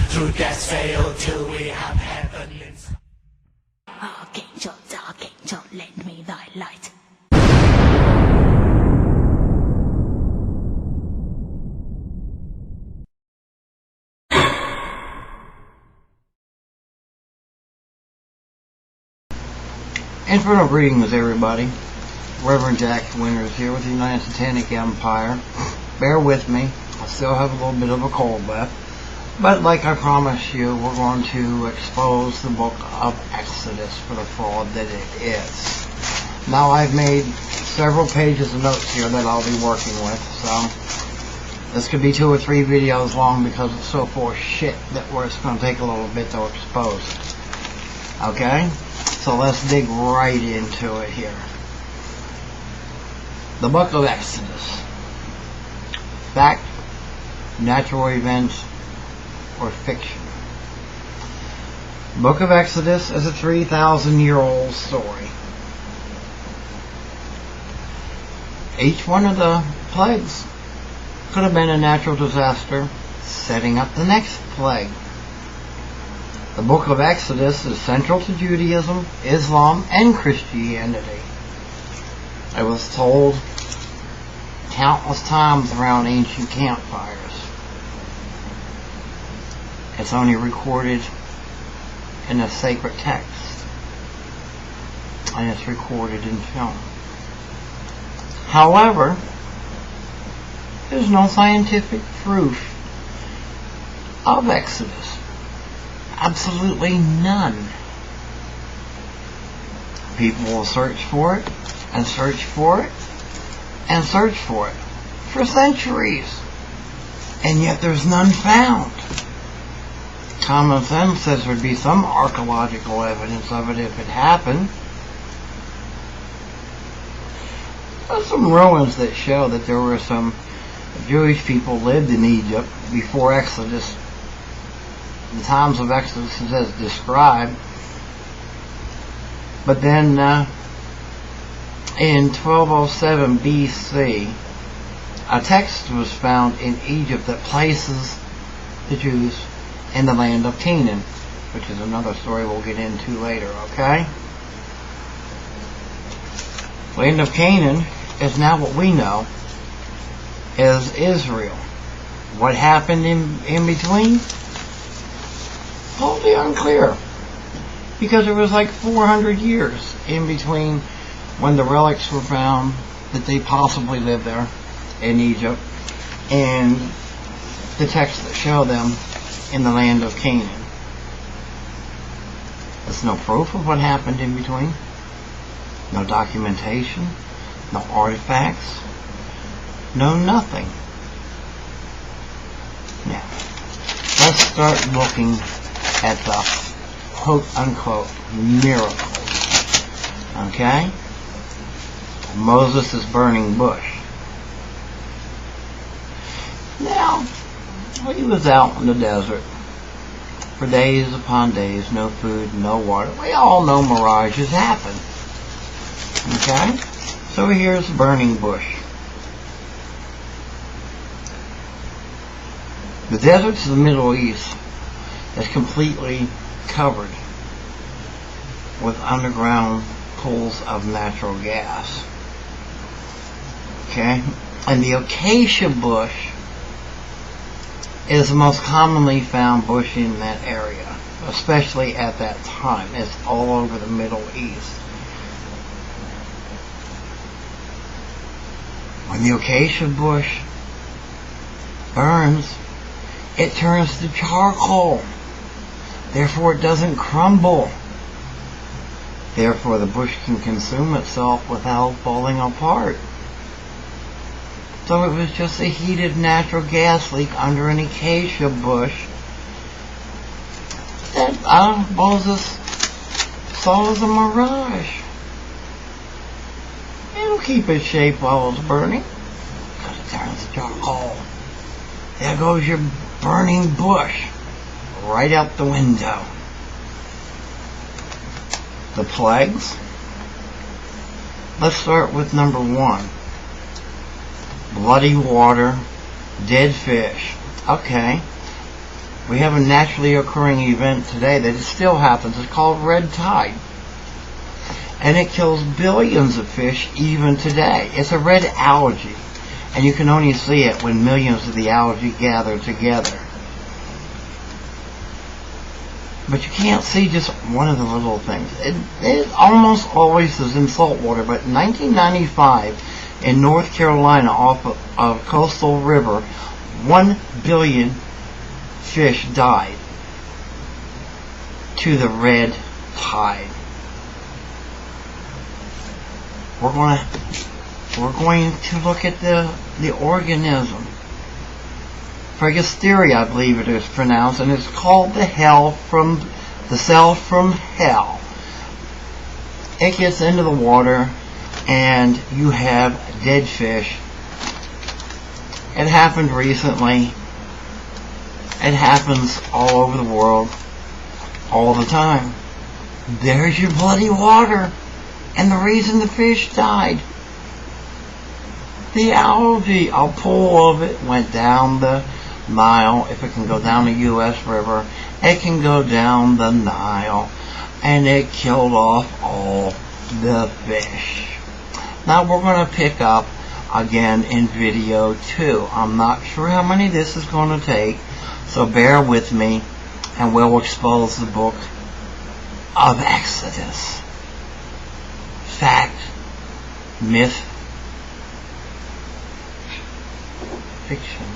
Through death's veil till we have heaven in sight. Archangel, dark angel, lend me thy light. Infernal greetings, everybody. Reverend Jack Winters here with the United Satanic Empire. Bear with me. I still have a little bit of a cold left. But like I promised you, we're going to expose the book of Exodus for the fraud that it is. Now I've made several pages of notes here that I'll be working with, so this could be 2 or 3 videos long because it's so full of shit that it's going to take a little bit to expose. Okay? So let's dig right into it here. The book of Exodus. Fact, natural events, or fiction. The book of Exodus is a 3,000-year-old story. Each one of the plagues could have been a natural disaster setting up the next plague. The book of Exodus is central to Judaism, Islam, and Christianity. It was told countless times around ancient campfires. It's only recorded in a sacred text, and it's recorded in film. However, there's no scientific proof of Exodus. Absolutely none. People will search for it, and search for it, and search for it for centuries, and yet there's none found. Common sense says there'd be some archaeological evidence of it if it happened. There's some ruins that show that there were some Jewish people lived in Egypt before Exodus, the times of Exodus as described. But then in 1207 BC, a text was found in Egypt that places the Jews in the land of Canaan, which is another story we'll get into later, okay? Land of Canaan is now what we know as Israel. What happened in between? Totally unclear. Because it was like 400 years in between when the relics were found that they possibly lived there in Egypt and the texts that show them in the land of Canaan. There's no proof of what happened in between. No documentation. No artifacts. No nothing. Now, let's start looking at the quote-unquote miracles. Okay? Moses' burning bush. Now, he was out in the desert for days upon days, no food, no water. We all know mirages happen. Okay? So here's the burning bush. The deserts of the Middle East is completely covered with underground pools of natural gas. Okay? And the acacia bush is the most commonly found bush in that area, especially at that time. It's all over the Middle East. When the acacia bush burns, it turns to charcoal. Therefore, it doesn't crumble. Therefore, the bush can consume itself without falling apart. So it was just a heated natural gas leak under an acacia bush that Moses saw as a mirage. It'll keep its shape while it's burning, because it turns to charcoal. There goes your burning bush, right out the window. The plagues. Let's start with number 1. Bloody water, dead fish. Okay. We have a naturally occurring event today that still happens. It's called red tide. And it kills billions of fish even today. It's a red algae. And you can only see it when millions of the algae gather together. But you can't see just one of the little things. It almost always is in salt water. But in 1995, in North Carolina, off a coastal river, 1 billion fish died to the red tide. We're going to look at the organism. Phrygisteria, I believe it is pronounced, and it's called the cell from hell. It gets into the water, and you have dead fish. It happened recently. It happens all over the world, all the time. There's your bloody water, and the reason the fish died. The algae, a pool of it, went down the Nile. If it can go down the U.S. River, it can go down the Nile, and it killed off all the fish. Now we're going to pick up again in video 2. I'm not sure how many this is going to take, so bear with me, and we'll expose the book of Exodus. Fact, myth, fiction.